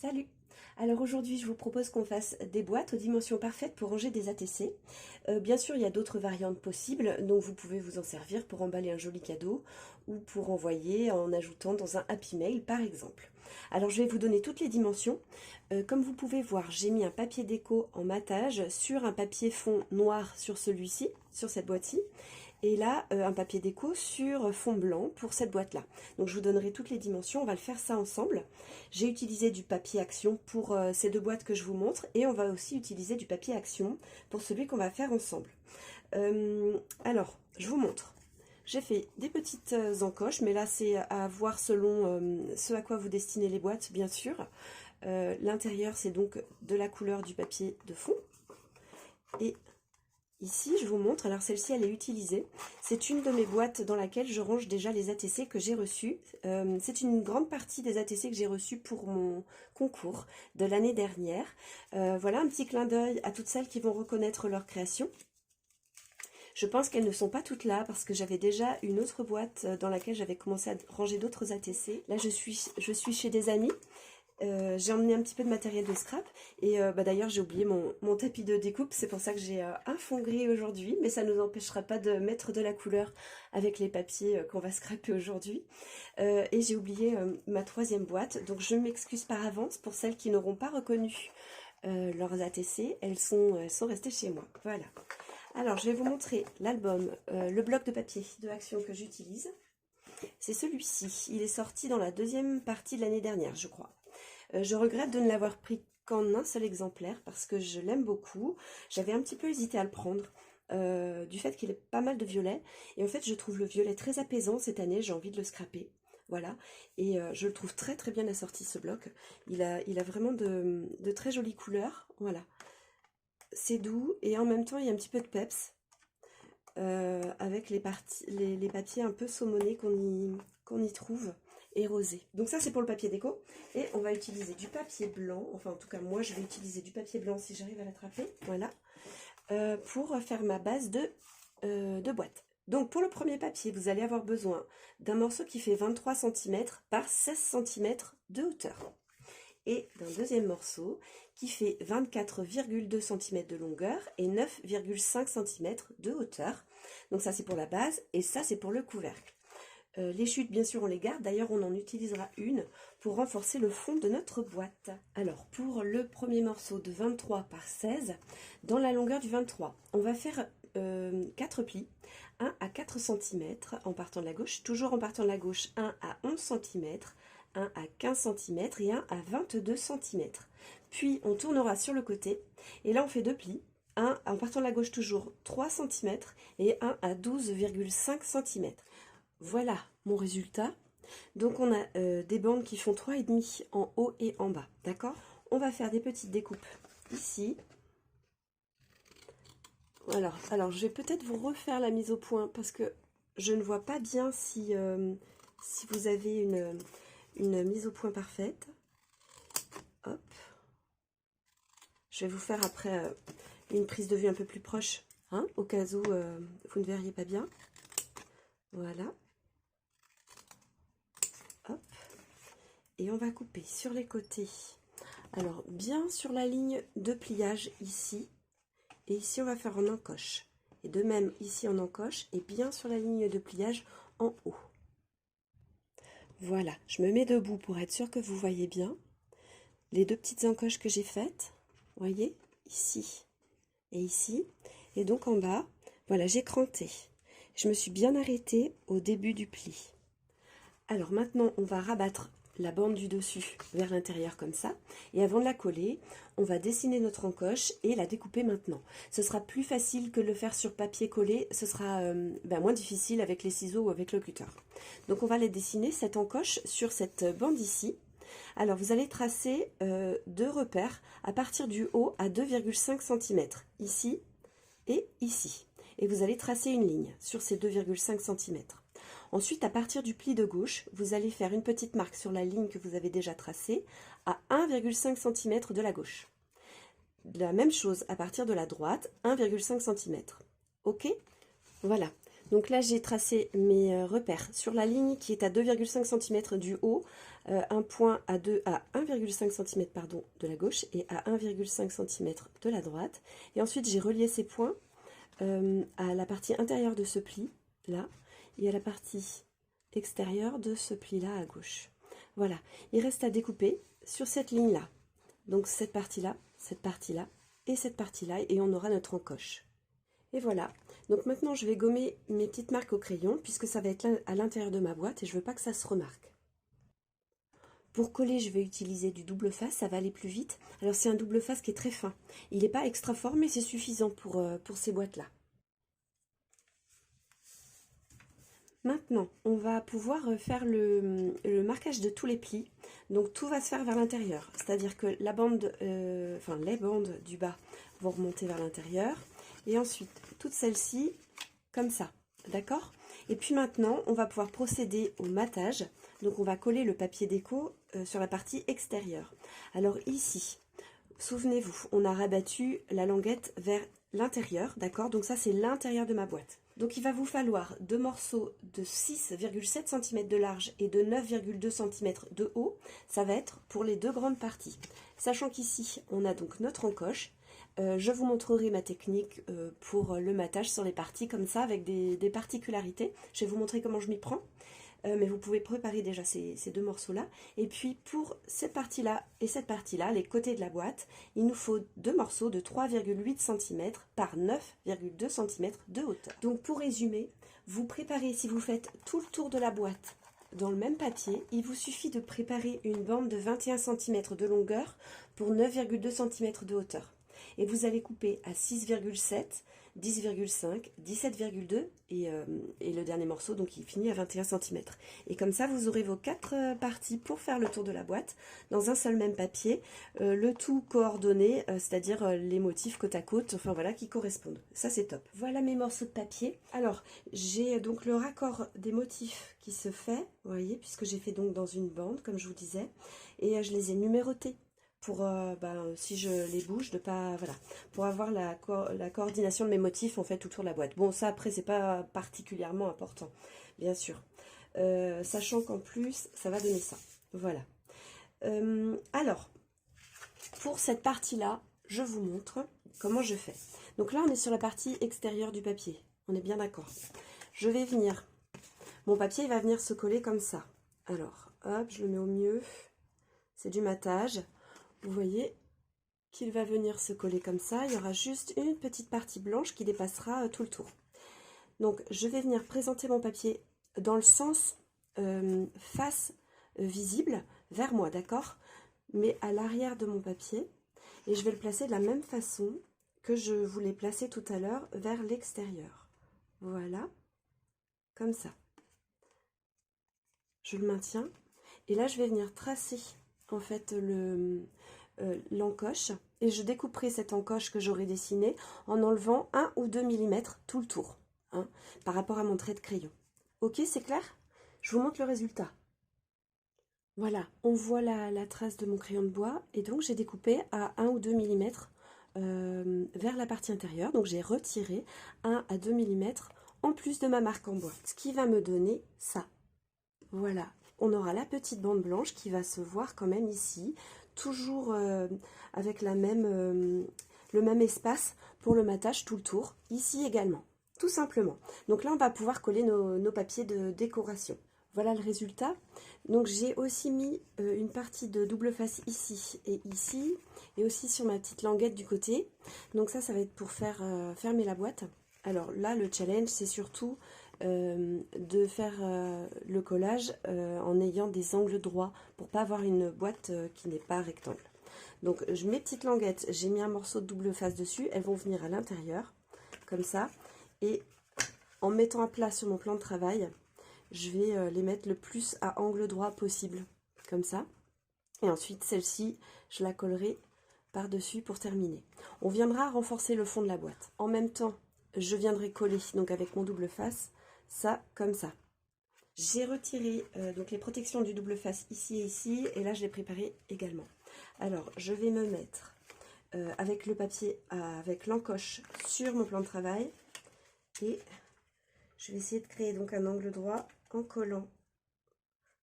Salut! Alors aujourd'hui, je vous propose qu'on fasse des boîtes aux dimensions parfaites pour ranger des ATC. Bien sûr, il y a d'autres variantes possibles, donc vous pouvez vous en servir pour emballer un joli cadeau ou pour envoyer en ajoutant dans un Happy Mail par exemple. Alors je vais vous donner toutes les dimensions. Comme vous pouvez voir, j'ai mis un papier déco en matage sur un papier fond noir sur celui-ci, sur cette boîte-ci. Et là, un papier déco sur fond blanc pour cette boîte-là. Donc je vous donnerai toutes les dimensions, on va le faire ça ensemble. J'ai utilisé du papier action pour ces deux boîtes que je vous montre, et on va aussi utiliser du papier action pour celui qu'on va faire ensemble. Alors, je vous montre. J'ai fait des petites encoches, mais là c'est à voir selon ce à quoi vous destinez les boîtes, bien sûr. L'intérieur, c'est donc de la couleur du papier de fond. Et ici, je vous montre, alors celle-ci, elle est utilisée. C'est une de mes boîtes dans laquelle je range déjà les ATC que j'ai reçus. C'est une grande partie des ATC que j'ai reçus pour mon concours de l'année dernière. Voilà un petit clin d'œil à toutes celles qui vont reconnaître leur création. Je pense qu'elles ne sont pas toutes là parce que j'avais déjà une autre boîte dans laquelle j'avais commencé à ranger d'autres ATC. Là, je suis chez des amis. J'ai emmené un petit peu de matériel de scrap et d'ailleurs j'ai oublié mon tapis de découpe, c'est pour ça que j'ai un fond gris aujourd'hui, mais ça ne nous empêchera pas de mettre de la couleur avec les papiers qu'on va scraper aujourd'hui. Et j'ai oublié ma troisième boîte, donc je m'excuse par avance pour celles qui n'auront pas reconnu leurs ATC, elles sont restées chez moi. Voilà. Alors je vais vous montrer l'album, le bloc de papier de Action que j'utilise. C'est celui-ci, il est sorti dans la deuxième partie de l'année dernière, je crois. Je regrette de ne l'avoir pris qu'en un seul exemplaire parce que je l'aime beaucoup. J'avais un petit peu hésité à le prendre du fait qu'il ait pas mal de violet. Et en fait, je trouve le violet très apaisant cette année. J'ai envie de le scraper. Voilà. Et je le trouve très très bien assorti ce bloc. Il a vraiment de très jolies couleurs. Voilà. C'est doux et en même temps, il y a un petit peu de peps. Avec les papiers un peu saumonés qu'on y trouve. Et rosé. Donc ça c'est pour le papier déco et on va utiliser du papier blanc, enfin en tout cas moi je vais utiliser du papier blanc si j'arrive à l'attraper, voilà, pour faire ma base de boîte. Donc pour le premier papier vous allez avoir besoin d'un morceau qui fait 23 cm par 16 cm de hauteur et d'un deuxième morceau qui fait 24,2 cm de longueur et 9,5 cm de hauteur. Donc ça c'est pour la base et ça c'est pour le couvercle. Les chutes, bien sûr, on les garde. D'ailleurs, on en utilisera une pour renforcer le fond de notre boîte. Alors, pour le premier morceau de 23 par 16, dans la longueur du 23, on va faire 4 plis. 1 à 4 cm en partant de la gauche. Toujours en partant de la gauche, 1 à 11 cm, 1 à 15 cm et 1 à 22 cm. Puis, on tournera sur le côté. Et là, on fait 2 plis. 1 en partant de la gauche, toujours 3 cm et 1 à 12,5 cm. Voilà mon résultat. Donc on a des bandes qui font 3,5 en haut et en bas, d'accord? On va faire des petites découpes ici. Voilà. Alors je vais peut-être vous refaire la mise au point parce que je ne vois pas bien si vous avez une mise au point parfaite. Hop. Je vais vous faire après une prise de vue un peu plus proche, hein, au cas où vous ne verriez pas bien. Voilà. Hop. Et on va couper sur les côtés. Alors, bien sur la ligne de pliage ici. Et ici, on va faire en encoche. Et de même, ici en encoche. Et bien sur la ligne de pliage en haut. Voilà, je me mets debout pour être sûr que vous voyez bien. Les deux petites encoches que j'ai faites. Voyez, ici et ici. Et donc en bas, voilà, j'ai cranté. Je me suis bien arrêtée au début du pli. Alors maintenant, on va rabattre la bande du dessus vers l'intérieur comme ça. Et avant de la coller, on va dessiner notre encoche et la découper maintenant. Ce sera plus facile que de le faire sur papier collé. Ce sera moins difficile avec les ciseaux ou avec le cutter. Donc on va les dessiner, cette encoche, sur cette bande ici. Alors vous allez tracer deux repères à partir du haut à 2,5 cm. Ici et ici. Et vous allez tracer une ligne sur ces 2,5 cm. Ensuite, à partir du pli de gauche, vous allez faire une petite marque sur la ligne que vous avez déjà tracée à 1,5 cm de la gauche. La même chose à partir de la droite, 1,5 cm. Ok? Voilà. Donc là, j'ai tracé mes repères sur la ligne qui est à 2,5 cm du haut un point à 1,5 cm pardon, de la gauche et à 1,5 cm de la droite. Et ensuite j'ai relié ces points à la partie intérieure de ce pli, là, et à la partie extérieure de ce pli-là à gauche. Voilà, il reste à découper sur cette ligne-là. Donc cette partie-là et cette partie-là, et on aura notre encoche. Et voilà, donc maintenant je vais gommer mes petites marques au crayon, puisque ça va être à l'intérieur de ma boîte, et je ne veux pas que ça se remarque. Pour coller, je vais utiliser du double face, ça va aller plus vite. Alors c'est un double face qui est très fin. Il n'est pas extra fort, mais c'est suffisant pour ces boîtes-là. Maintenant, on va pouvoir faire le marquage de tous les plis. Donc tout va se faire vers l'intérieur. C'est-à-dire que la bande, les bandes du bas vont remonter vers l'intérieur. Et ensuite, toutes celles-ci, comme ça. D'accord? Et puis maintenant, on va pouvoir procéder au matage. Donc on va coller le papier déco sur la partie extérieure. Alors ici, souvenez-vous, on a rabattu la languette vers l'intérieur, d'accord? Donc ça, c'est l'intérieur de ma boîte. Donc il va vous falloir 2 morceaux de 6,7 cm de large et de 9,2 cm de haut. Ça va être pour les deux grandes parties. Sachant qu'ici, on a donc notre encoche. Je vous montrerai ma technique pour le matage sur les parties comme ça, avec des particularités. Je vais vous montrer comment je m'y prends. Mais vous pouvez préparer déjà ces deux morceaux-là. Et puis pour cette partie-là et cette partie-là, les côtés de la boîte, il nous faut 2 morceaux de 3,8 cm par 9,2 cm de hauteur. Donc pour résumer, vous préparez, si vous faites tout le tour de la boîte dans le même papier, il vous suffit de préparer une bande de 21 cm de longueur pour 9,2 cm de hauteur. Et vous allez couper à 6,7, 10,5, 17,2 et le dernier morceau, donc il finit à 21 cm. Et comme ça, vous aurez vos 4 parties pour faire le tour de la boîte dans un seul même papier, le tout coordonné, c'est-à-dire les motifs côte à côte, enfin voilà, qui correspondent. Ça, c'est top. Voilà mes morceaux de papier. Alors, j'ai donc le raccord des motifs qui se fait, vous voyez, puisque j'ai fait donc dans une bande, comme je vous disais, et je les ai numérotés pour si je les bouge de pas voilà, pour avoir la coordination de mes motifs en fait autour de la boîte. Bon, ça après c'est pas particulièrement important, bien sûr, sachant qu'en plus ça va donner ça. Voilà. Alors pour cette partie là, je vous montre comment je fais. Donc là on est sur la partie extérieure du papier, on est bien d'accord. Je vais venir, mon papier il va venir se coller comme ça. Alors hop, je le mets au mieux, c'est du matage. Vous voyez qu'il va venir se coller comme ça. Il y aura juste une petite partie blanche qui dépassera tout le tour. Donc, je vais venir présenter mon papier dans le sens face visible vers moi, d'accord? Mais à l'arrière de mon papier. Et je vais le placer de la même façon que je vous l'ai placé tout à l'heure vers l'extérieur. Voilà, comme ça. Je le maintiens. Et là, je vais venir tracer en fait l'encoche, et je découperai cette encoche que j'aurai dessinée en enlevant 1 ou 2 mm tout le tour, hein, par rapport à mon trait de crayon. Ok, c'est clair? Je vous montre le résultat. Voilà, on voit la trace de mon crayon de bois, et donc j'ai découpé à 1 ou 2 mm vers la partie intérieure, donc j'ai retiré 1 à 2 mm en plus de ma marque en bois, ce qui va me donner ça. Voilà, on aura la petite bande blanche qui va se voir quand même ici, toujours avec le même espace pour le matage tout le tour, ici également, tout simplement. Donc là, on va pouvoir coller nos papiers de décoration. Voilà le résultat. Donc j'ai aussi mis une partie de double face ici, et aussi sur ma petite languette du côté. Donc ça va être pour faire fermer la boîte. Alors là, le challenge, c'est surtout de faire le collage en ayant des angles droits pour pas avoir une boîte qui n'est pas rectangle. Donc mes petites languettes, j'ai mis un morceau de double face dessus, elles vont venir à l'intérieur comme ça, et en mettant à plat sur mon plan de travail, je vais les mettre le plus à angle droit possible, comme ça, et ensuite celle-ci je la collerai par dessus pour terminer. On viendra renforcer le fond de la boîte. En même temps, je viendrai coller donc avec mon double face ça comme ça. J'ai retiré donc les protections du double face ici et ici, et là je l'ai préparé également. Alors je vais me mettre avec le papier, avec l'encoche sur mon plan de travail, et je vais essayer de créer donc un angle droit en collant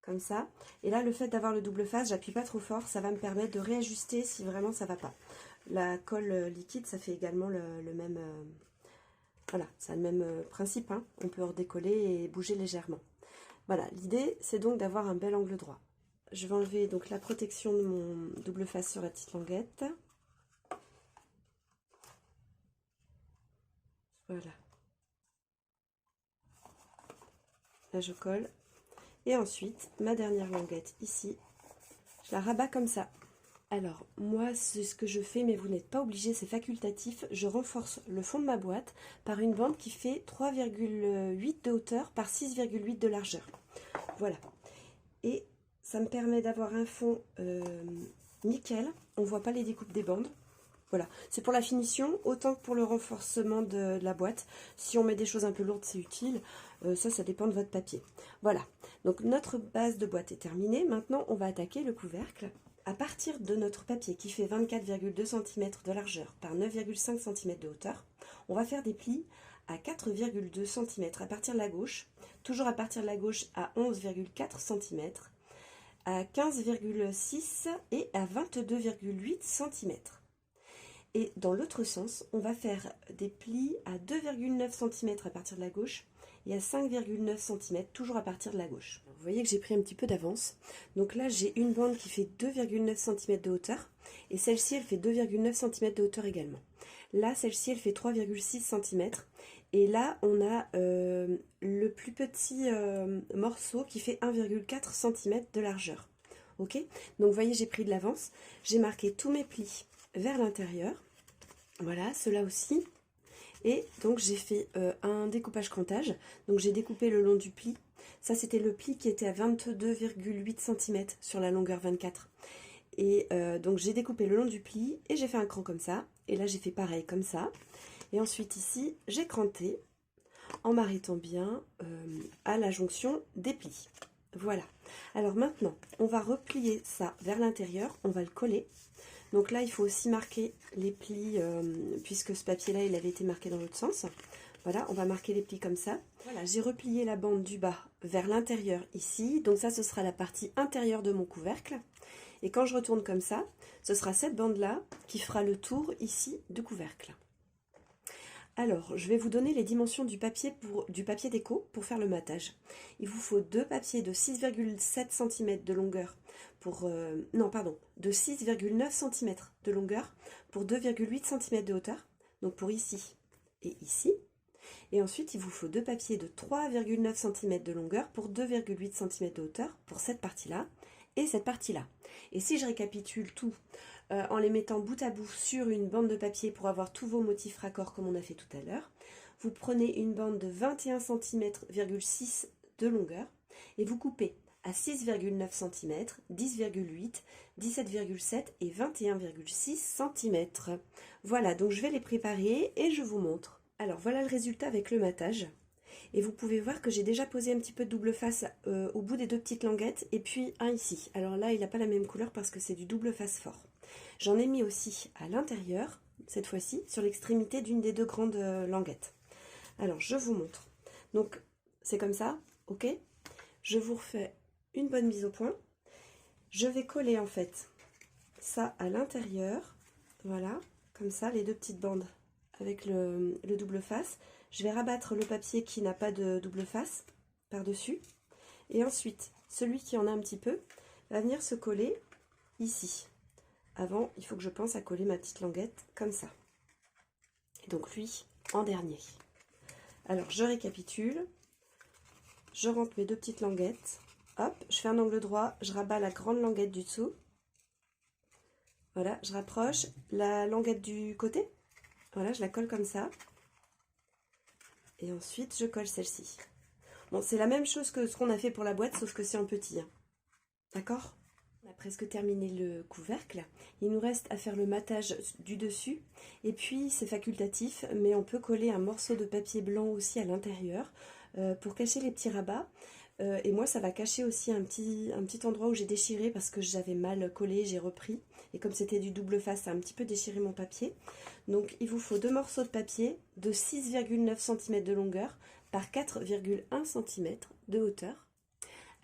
comme ça. Et là, le fait d'avoir le double face, j'appuie pas trop fort, ça va me permettre de réajuster si vraiment ça va pas. La colle liquide, ça fait également le même... voilà, ça a le même principe, hein. On peut redécoller et bouger légèrement. Voilà, l'idée, c'est donc d'avoir un bel angle droit. Je vais enlever donc la protection de mon double face sur la petite languette. Voilà. Là, je colle. Et ensuite, ma dernière languette ici, je la rabats comme ça. Alors, moi, c'est ce que je fais, mais vous n'êtes pas obligé, c'est facultatif. Je renforce le fond de ma boîte par une bande qui fait 3,8 de hauteur par 6,8 de largeur. Voilà. Et ça me permet d'avoir un fond nickel. On ne voit pas les découpes des bandes. Voilà, c'est pour la finition autant que pour le renforcement de la boîte. Si on met des choses un peu lourdes, c'est utile. Ça dépend de votre papier. Voilà, donc notre base de boîte est terminée. Maintenant, on va attaquer le couvercle. À partir de notre papier qui fait 24,2 cm de largeur par 9,5 cm de hauteur, on va faire des plis à 4,2 cm à partir de la gauche, toujours à partir de la gauche à 11,4 cm, à 15,6 et à 22,8 cm. Et dans l'autre sens, on va faire des plis à 2,9 cm à partir de la gauche et à 5,9 cm toujours à partir de la gauche. Vous voyez que j'ai pris un petit peu d'avance. Donc là, j'ai une bande qui fait 2,9 cm de hauteur et celle-ci, elle fait 2,9 cm de hauteur également. Là, celle-ci, elle fait 3,6 cm. Et là, on a le plus petit morceau qui fait 1,4 cm de largeur. Ok? Donc, vous voyez, j'ai pris de l'avance. J'ai marqué tous mes plis vers l'intérieur. Voilà, ceux-là aussi. Et donc, j'ai fait un découpage crantage. Donc, j'ai découpé le long du pli. Ça, c'était le pli qui était à 22,8 cm sur la longueur 24. Et donc, j'ai découpé le long du pli et j'ai fait un cran comme ça. Et là, j'ai fait pareil comme ça. Et ensuite, ici, j'ai cranté en m'arrêtant bien à la jonction des plis. Voilà. Alors maintenant, on va replier ça vers l'intérieur. On va le coller. Donc là, il faut aussi marquer les plis, puisque ce papier-là, il avait été marqué dans l'autre sens. Voilà, on va marquer les plis comme ça. Voilà, j'ai replié la bande du bas vers l'intérieur ici. Donc ça, ce sera la partie intérieure de mon couvercle. Et quand je retourne comme ça, ce sera cette bande-là qui fera le tour ici du couvercle. Alors, je vais vous donner les dimensions du papier déco pour faire le matage. Il vous faut deux papiers de 6,7 cm de longueur pour... de 6,9 cm de longueur pour 2,8 cm de hauteur. Donc pour ici et ici. Et ensuite, il vous faut deux papiers de 3,9 cm de longueur pour 2,8 cm de hauteur pour cette partie-là et cette partie-là. Et si je récapitule tout en les mettant bout à bout sur une bande de papier pour avoir tous vos motifs raccords comme on a fait tout à l'heure, vous prenez une bande de 21 cm,6 de longueur et vous coupez à 6,9 cm, 10,8, 17,7 et 21,6 cm. Voilà, donc je vais les préparer et je vous montre. Alors voilà le résultat avec le matage. Et vous pouvez voir que j'ai déjà posé un petit peu de double face au bout des deux petites languettes et puis un ici. Alors là, il n'a pas la même couleur parce que c'est du double face fort. J'en ai mis aussi à l'intérieur, cette fois-ci, sur l'extrémité d'une des deux grandes languettes. Alors, je vous montre. Donc, c'est comme ça, ok? Je vous refais une bonne mise au point. Je vais coller, en fait, ça à l'intérieur. Voilà, comme ça, les deux petites bandes avec le double face. Je vais rabattre le papier qui n'a pas de double face par-dessus. Et ensuite, celui qui en a un petit peu va venir se coller ici. Avant, il faut que je pense à coller ma petite languette comme ça. Et donc lui, en dernier. Alors, je récapitule. Je rentre mes deux petites languettes. Hop, je fais un angle droit. Je rabats la grande languette du dessous. Voilà, je rapproche la languette du côté. Voilà, je la colle comme ça. Et ensuite, je colle celle-ci. Bon, c'est la même chose que ce qu'on a fait pour la boîte, sauf que c'est en petit. Hein. D'accord ? On a presque terminé le couvercle. Il nous reste à faire le matage du dessus. Et puis, c'est facultatif, mais on peut coller un morceau de papier blanc aussi à l'intérieur pour cacher les petits rabats. Et moi, ça va cacher aussi un petit endroit où j'ai déchiré parce que j'avais mal collé, j'ai repris. Et comme c'était du double face, ça a un petit peu déchiré mon papier. Donc, il vous faut deux morceaux de papier de 6,9 cm de longueur par 4,1 cm de hauteur.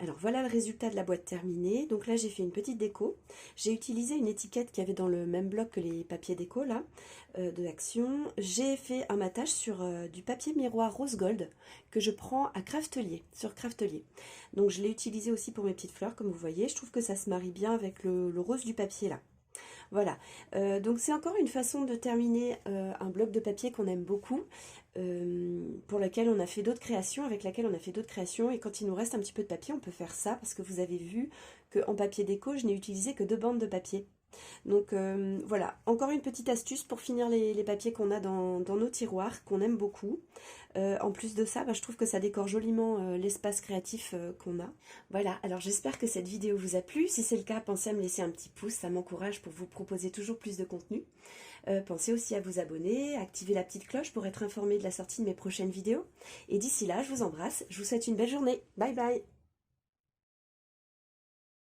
Alors voilà le résultat de la boîte terminée. Donc là j'ai fait une petite déco. J'ai utilisé une étiquette qu'il y avait dans le même bloc que les papiers déco là, de Action. J'ai fait un matage sur du papier miroir rose gold que je prends à Craftelier, sur Craftelier. Donc je l'ai utilisé aussi pour mes petites fleurs comme vous voyez. Je trouve que ça se marie bien avec le rose du papier là. Voilà, donc c'est encore une façon de terminer un bloc de papier qu'on aime beaucoup, pour lequel on a fait d'autres créations, avec laquelle on a fait d'autres créations, et quand il nous reste un petit peu de papier, on peut faire ça, parce que vous avez vu qu'en papier déco, je n'ai utilisé que 2 bandes de papier. Donc voilà, encore une petite astuce pour finir les papiers qu'on a dans nos tiroirs, qu'on aime beaucoup. En plus de ça, je trouve que ça décore joliment l'espace créatif qu'on a. Voilà, alors j'espère que cette vidéo vous a plu. Si c'est le cas, pensez à me laisser un petit pouce, ça m'encourage pour vous proposer toujours plus de contenu. Pensez aussi à vous abonner, à activer la petite cloche pour être informé de la sortie de mes prochaines vidéos. Et d'ici là, je vous embrasse, je vous souhaite une belle journée. Bye bye!